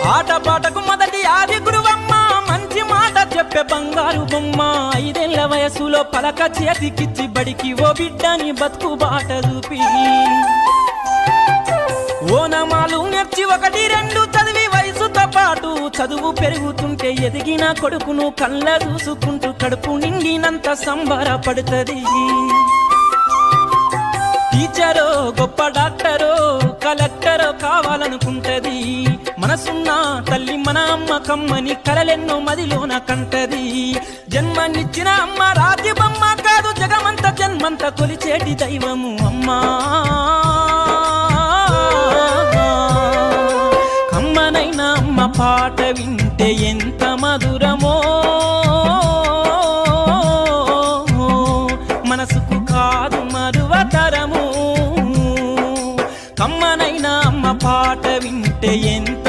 ఆటపాటకు మొదటి ఆది గురువమ్మ మంచి మాట చెప్పే బంగారు బొమ్మ 5 ఏళ్ల వయసులో పలక చేతికిచ్చి బడికి ఓ బిడ్డని బతుకు బాట చూపి ఓనమాలు నేర్చి 1, 2 చదివి వయసుతో పాటు చదువు పెరుగుతుంటే ఎదిగిన కొడుకును కళ్ళ చూసుకుంటూ కడుపు నిండినంత సంబరపడుతుంది టీచరో గొప్ప డాక్టరో కలెక్టరో కావాలనుకుంటది మనసున్న తల్లి మన అమ్మ కమ్మని కలలెన్నో మదిలోన కంటది జన్మనిచ్చిన అమ్మ రాజ్యబమ్మ కాదు జగమంత జన్మంత కొలిచేటి దైవము అమ్మా కమ్మనైనా అమ్మ పాట వింటే ఎంత మధురమో మనసుకు కాదు మరువతరము కమ్మనైనా అమ్మ పాట వింటే ఎంత